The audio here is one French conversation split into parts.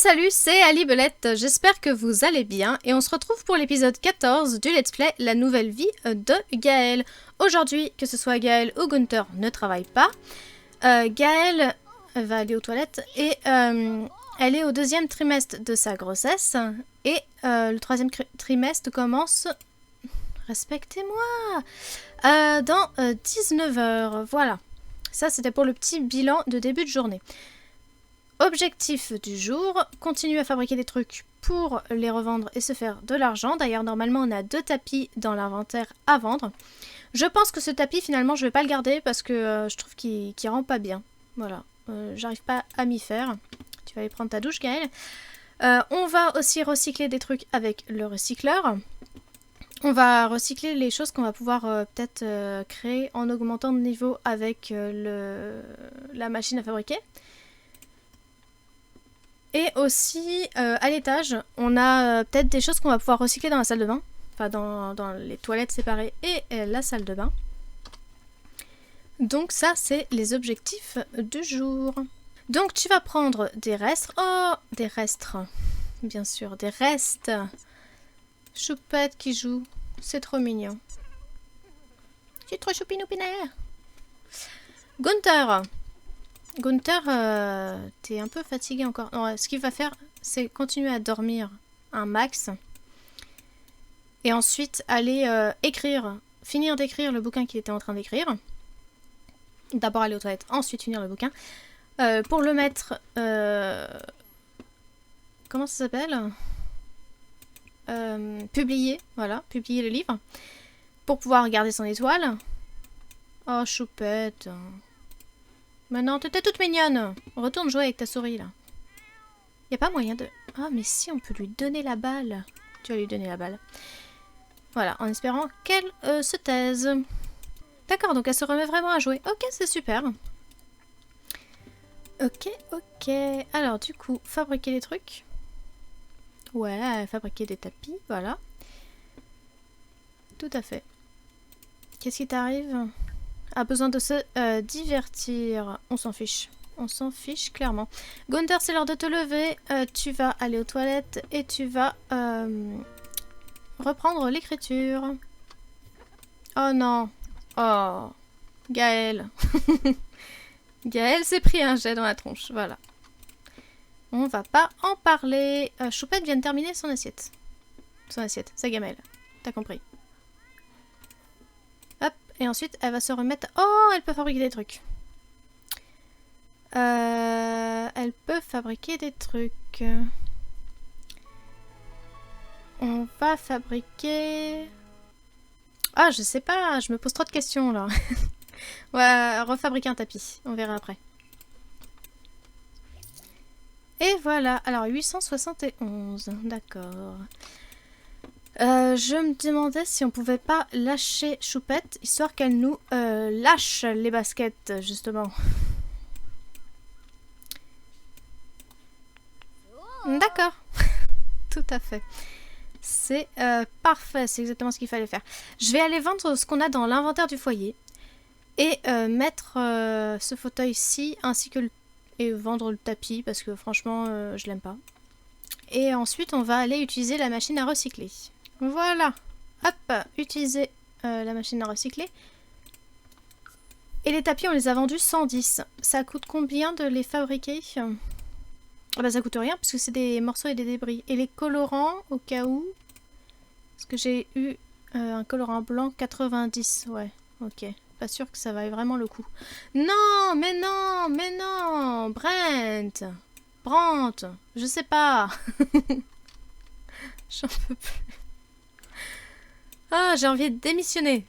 Salut, c'est Ali Belette, j'espère que vous allez bien et on se retrouve pour l'épisode 14 du Let's Play La Nouvelle Vie de Gaëlle. Aujourd'hui, que ce soit Gaëlle ou Gunther ne travaille pas. Gaëlle va aller aux toilettes et elle est au deuxième trimestre de sa grossesse et le troisième trimestre commence... Respectez-moi dans 19 h, voilà. Ça, c'était pour le petit bilan de début de journée. Objectif du jour, continuer à fabriquer des trucs pour les revendre et se faire de l'argent. D'ailleurs, normalement, on a 2 tapis dans l'inventaire à vendre. Je pense que ce tapis, finalement, je vais pas le garder parce que je trouve qu'il rend pas bien. Voilà, j'arrive pas à m'y faire. Tu vas aller prendre ta douche, Gaëlle. On va aussi recycler des trucs avec le recycleur. On va recycler les choses qu'on va pouvoir peut-être créer en augmentant de niveau avec la machine à fabriquer. Et aussi, à l'étage, on a peut-être des choses qu'on va pouvoir recycler dans la salle de bain. Enfin, dans les toilettes séparées et la salle de bain. Donc ça, c'est les objectifs du jour. Donc tu vas prendre des restes. Oh, des restes. Bien sûr, des restes. Choupette qui joue. C'est trop mignon. C'est trop choupinoupinet. Gunther. Gunther, t'es un peu fatigué encore. Non, ce qu'il va faire, c'est continuer à dormir un max. Et ensuite, aller écrire, finir d'écrire le bouquin qu'il était en train d'écrire. D'abord aller aux toilettes, ensuite finir le bouquin. Pour le mettre... comment ça s'appelle ? Publier, voilà, publier le livre. Pour pouvoir regarder son étoile. Oh, choupette. Maintenant, t'étais toute mignonne. Retourne jouer avec ta souris, là. Y a pas moyen de... Ah, mais si, on peut lui donner la balle. Tu vas lui donner la balle. Voilà, en espérant qu'elle se taise. D'accord, donc elle se remet vraiment à jouer. Ok, c'est super. Ok. Alors, du coup, fabriquer des trucs. Ouais, fabriquer des tapis, voilà. Tout à fait. Qu'est-ce qui t'arrive ? A besoin de se divertir. On s'en fiche. On s'en fiche clairement. Gunther, c'est l'heure de te lever. Tu vas aller aux toilettes et tu vas reprendre l'écriture. Oh non. Oh. Gaëlle. Gaëlle s'est pris un jet dans la tronche. Voilà. On va pas en parler. Choupette vient de terminer son assiette. Son assiette, sa gamelle. T'as compris. Hop, et ensuite elle va se remettre... Oh, elle peut fabriquer des trucs. Elle peut fabriquer des trucs. On va fabriquer... Ah, je sais pas, je me pose trop de questions là. On va refabriquer un tapis, on verra après. Et voilà, alors 871, d'accord. Je me demandais si on pouvait pas lâcher Choupette, histoire qu'elle nous lâche les baskets, justement. D'accord, tout à fait. C'est parfait, c'est exactement ce qu'il fallait faire. Je vais aller vendre ce qu'on a dans l'inventaire du foyer et mettre ce fauteuil-ci ainsi que et vendre le tapis parce que franchement je l'aime pas. Et ensuite on va aller utiliser la machine à recycler. Voilà, hop, utiliser la machine à recycler. Et les tapis on les a vendus 110. Ça coûte combien de les fabriquer ? Ah bah ça coûte rien parce que c'est des morceaux et des débris. Et les colorants au cas où, parce que j'ai eu un colorant blanc 90, ouais, ok. Pas sûr que ça vaille vraiment le coup. Non, mais non, Brent, je sais pas. J'en peux plus. Ah, j'ai envie de démissionner.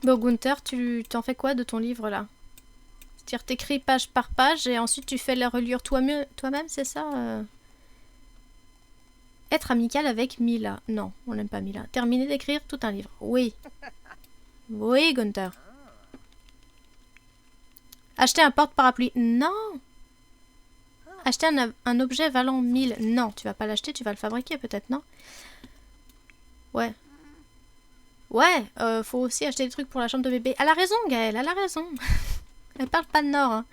Bon, Gunther, tu t'en fais quoi de ton livre là ? C'est-à-dire t'écris page par page et ensuite tu fais la reliure toi-même, c'est ça Être amical avec Mila. Non, on n'aime pas Mila. Terminer d'écrire tout un livre. Oui. Oui, Gunther. Acheter un porte-parapluie. Non. Acheter un objet valant 1000. Non, tu vas pas l'acheter, tu vas le fabriquer peut-être, non ? Ouais. Ouais, faut aussi acheter des trucs pour la chambre de bébé. Elle a raison, Gaëlle, elle a raison. Elle parle pas de Nord. Hein.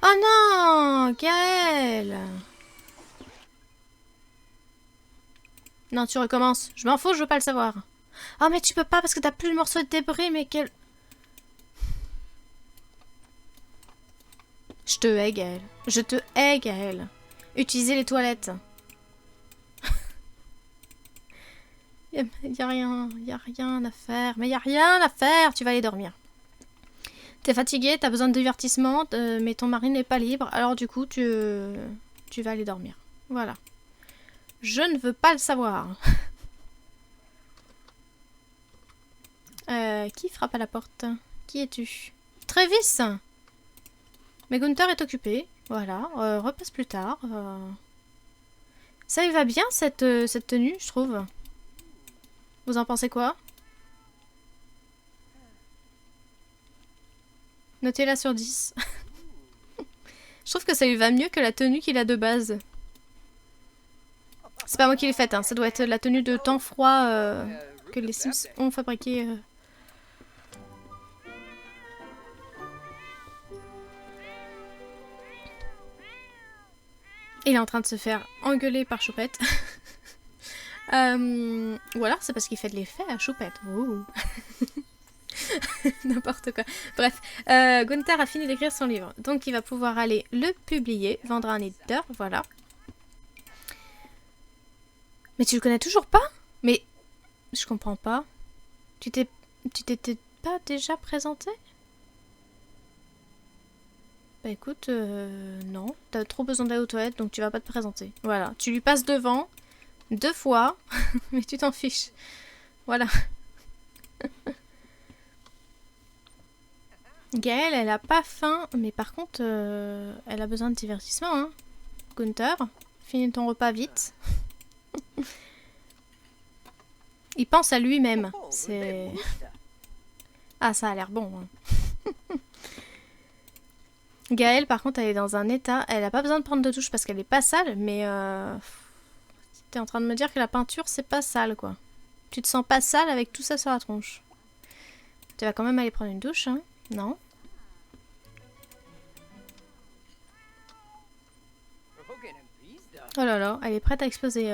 Oh non, Gaël. Non, tu recommences. Je m'en fous, je veux pas le savoir. Oh, mais tu peux pas parce que t'as plus le morceau de débris, mais quel... Je te hais, Gaël. Je te hais, Gaël. Utilisez les toilettes. Y a rien à faire. Mais y a rien à faire, tu vas aller dormir. T'es fatigué, t'as besoin de divertissement, mais ton mari n'est pas libre, alors du coup, tu vas aller dormir. Voilà. Je ne veux pas le savoir. Qui frappe à la porte? Qui es-tu? Trévis! Mais Gunther est occupé. Voilà. Repasse plus tard. Ça lui va bien, cette tenue, je trouve. Vous en pensez quoi? Notez-la sur 10. Je trouve que ça lui va mieux que la tenue qu'il a de base. C'est pas moi qui l'ai faite, hein. Ça doit être la tenue de temps froid que les Sims ont fabriquée. Il est en train de se faire engueuler par Choupette. Ou alors c'est parce qu'il fait de l'effet à Choupette. N'importe quoi. Bref, Gunther a fini d'écrire son livre. Donc il va pouvoir aller le publier, vendre à un éditeur, voilà. Mais tu le connais toujours pas? Mais je comprends pas. Tu t'étais pas déjà présenté? Bah écoute, non. T'as trop besoin d'aller aux toilettes, donc tu vas pas te présenter. Voilà. Tu lui passes devant 2 fois, mais tu t'en fiches. Voilà. Gaëlle, elle a pas faim, mais par contre, elle a besoin de divertissement, hein. Gunther, finis ton repas vite. Il pense à lui-même. C'est... Ah, ça a l'air bon, hein. Gaëlle, par contre, elle est dans un état... Elle a pas besoin de prendre de douche parce qu'elle est pas sale, mais... T'es en train de me dire que la peinture, c'est pas sale, quoi. Tu te sens pas sale avec tout ça sur la tronche. Tu vas quand même aller prendre une douche, hein? Non? Oh là là, elle est prête à exploser,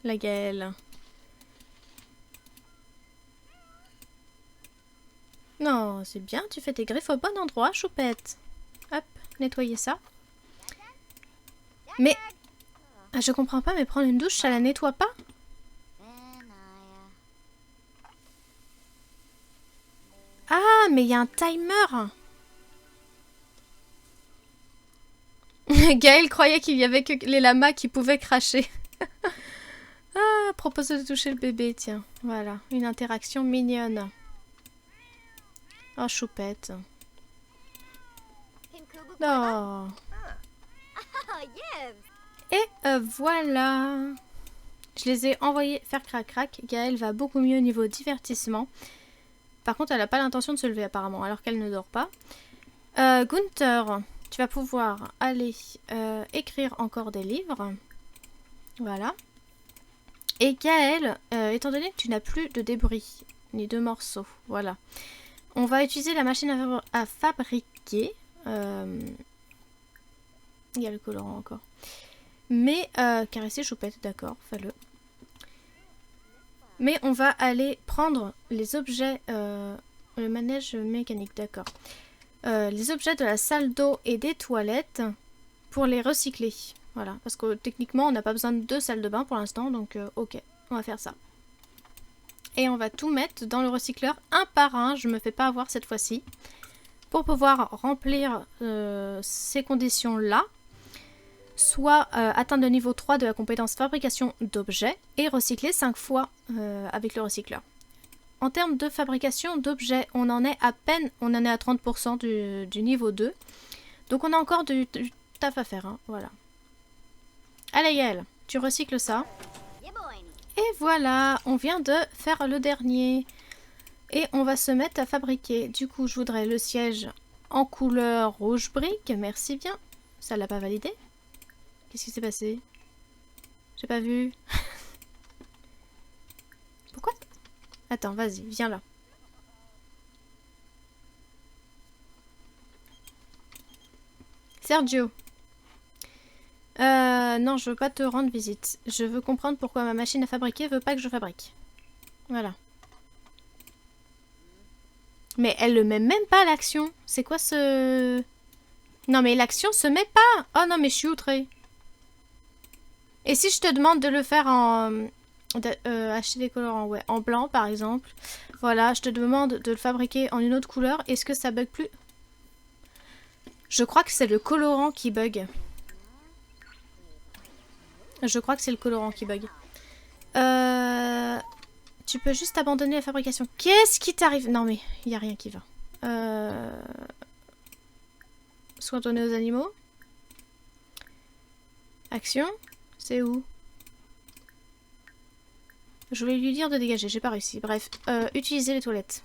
la Gaëlle. Non, c'est bien, tu fais tes griffes au bon endroit, Choupette. Hop, nettoyer ça. Mais... Je comprends pas, mais prendre une douche, ça la nettoie pas? Ah, mais il y a un timer. Gaël croyait qu'il y avait que les lamas qui pouvaient cracher. Ah, propose de toucher le bébé, tiens. Voilà, une interaction mignonne. Oh, Choupette. Oh. Et voilà. Je les ai envoyés faire crac-crac. Gaëlle va beaucoup mieux au niveau divertissement. Par contre, elle n'a pas l'intention de se lever apparemment, alors qu'elle ne dort pas. Gunther, tu vas pouvoir aller écrire encore des livres. Voilà. Et Gaëlle, étant donné que tu n'as plus de débris, ni de morceaux, voilà. On va utiliser la machine à fabriquer. Il y a le colorant encore. Mais, caresser Choupette, d'accord, fais-le. Mais on va aller prendre les objets, le manège mécanique, d'accord. Les objets de la salle d'eau et des toilettes pour les recycler. Voilà, parce que techniquement on n'a pas besoin de 2 salles de bain pour l'instant, donc ok, on va faire ça. Et on va tout mettre dans le recycleur un par un, je me fais pas avoir cette fois-ci. Pour pouvoir remplir ces conditions-là, soit atteindre le niveau 3 de la compétence fabrication d'objets et recycler 5 fois avec le recycleur. En termes de fabrication d'objets, on en est à peine, on en est à 30% du niveau 2. Donc on a encore du taf à faire, hein, voilà. Allez Yael, tu recycles ça. Et voilà, on vient de faire le dernier. Et on va se mettre à fabriquer. Du coup, je voudrais le siège en couleur rouge brique. Merci bien. Ça l'a pas validé. Qu'est-ce qui s'est passé? J'ai pas vu. Pourquoi? Attends, vas-y, viens là. Sergio. Non, je veux pas te rendre visite. Je veux comprendre pourquoi ma machine à fabriquer veut pas que je fabrique. Voilà. Mais elle le met même pas l'action. C'est quoi ce... Non mais l'action se met pas. Oh non mais je suis outrée. Et si je te demande de le faire en... acheter des colorants, ouais. En blanc par exemple. Voilà, je te demande de le fabriquer en une autre couleur. Est-ce que ça bug plus? Je crois que c'est le colorant qui bug. Je crois que c'est le colorant qui bug. Tu peux juste abandonner la fabrication. Qu'est-ce qui t'arrive? Non mais, il n'y a rien qui va. Soins donnés aux animaux. Action. C'est où? Je voulais lui dire de dégager, j'ai pas réussi. Bref, utiliser les toilettes.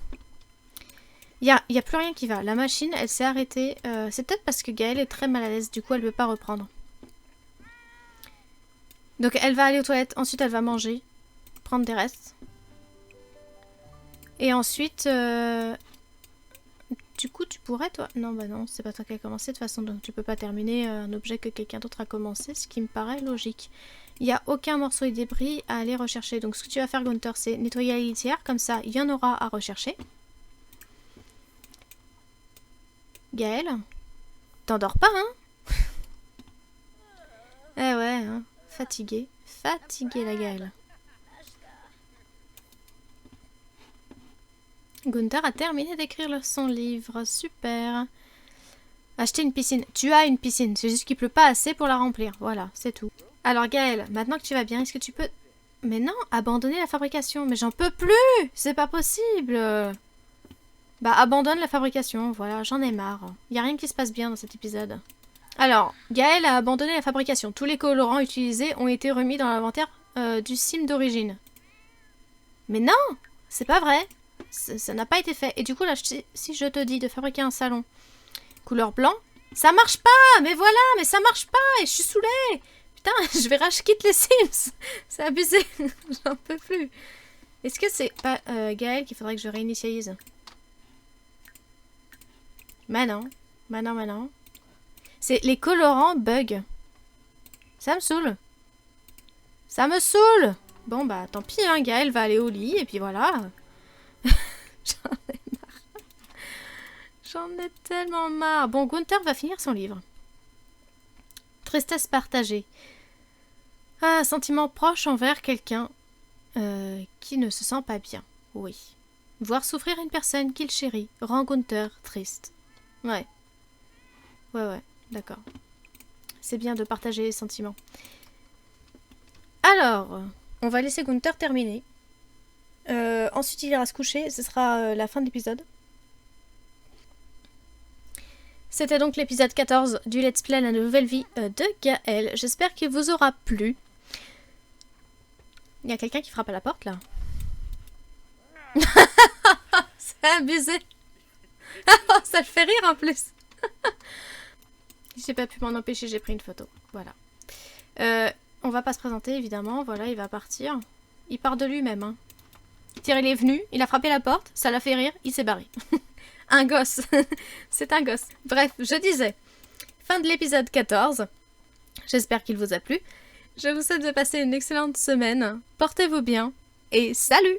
Il y a plus rien qui va. La machine, elle s'est arrêtée. C'est peut-être parce que Gaëlle est très mal à l'aise. Du coup, elle ne peut pas reprendre. Donc, elle va aller aux toilettes. Ensuite, elle va manger. Prendre des restes. Et ensuite... Du coup, tu pourrais, toi... Non, bah non, c'est pas toi qui as commencé. De toute façon, donc tu peux pas terminer un objet que quelqu'un d'autre a commencé. Ce qui me paraît logique. Il n'y a aucun morceau et débris à aller rechercher. Donc, ce que tu vas faire, Gunther, c'est nettoyer la litière. Comme ça, il y en aura à rechercher. Gaëlle, t'endors pas, hein? Eh ouais, hein. Fatiguée. Fatiguée, la Gaëlle. Gunther a terminé d'écrire son livre. Super. Acheter une piscine. Tu as une piscine. C'est juste qu'il pleut pas assez pour la remplir. Voilà, c'est tout. Alors, Gaëlle, maintenant que tu vas bien, est-ce que tu peux... Mais non, abandonner la fabrication. Mais j'en peux plus. C'est pas possible. Bah, abandonne la fabrication, voilà, j'en ai marre. Il n'y a rien qui se passe bien dans cet épisode. Alors, Gaëlle a abandonné la fabrication. Tous les colorants utilisés ont été remis dans l'inventaire du sim d'origine. Mais non, c'est pas vrai. Ça n'a pas été fait. Et du coup, là, si je te dis de fabriquer un salon couleur blanc, ça marche pas. Mais voilà, mais ça marche pas. Et je suis saoulée. Putain, je vais rage quitte les Sims. C'est abusé. J'en peux plus. Est-ce que c'est pas Gaëlle qu'il faudrait que je réinitialise? Bah non. Bah non, bah non. C'est les colorants bug. Ça me saoule. Ça me saoule. Bon bah tant pis, hein, Gaëlle va aller au lit et puis voilà. J'en ai marre. J'en ai tellement marre. Bon, Gunther va finir son livre. Tristesse partagée. Ah, sentiment proche envers quelqu'un qui ne se sent pas bien. Oui. Voir souffrir une personne qu'il chérit rend Gunther triste. Ouais. Ouais, d'accord. C'est bien de partager les sentiments. Alors, on va laisser Gunther terminer. Ensuite, il ira se coucher. Ce sera la fin de l'épisode. C'était donc l'épisode 14 du Let's Play La Nouvelle Vie de Gaëlle. J'espère qu'il vous aura plu. Il y a quelqu'un qui frappe à la porte, là. C'est abusé. Ça le fait rire en plus. J'ai pas pu m'en empêcher, j'ai pris une photo. Voilà. On va pas se présenter, évidemment. Voilà, il va partir. Il part de lui-même. Hein. Il est venu, il a frappé la porte, ça l'a fait rire, il s'est barré. Un gosse. C'est un gosse. Bref, je disais. Fin de l'épisode 14. J'espère qu'il vous a plu. Je vous souhaite de passer une excellente semaine. Portez-vous bien. Et salut!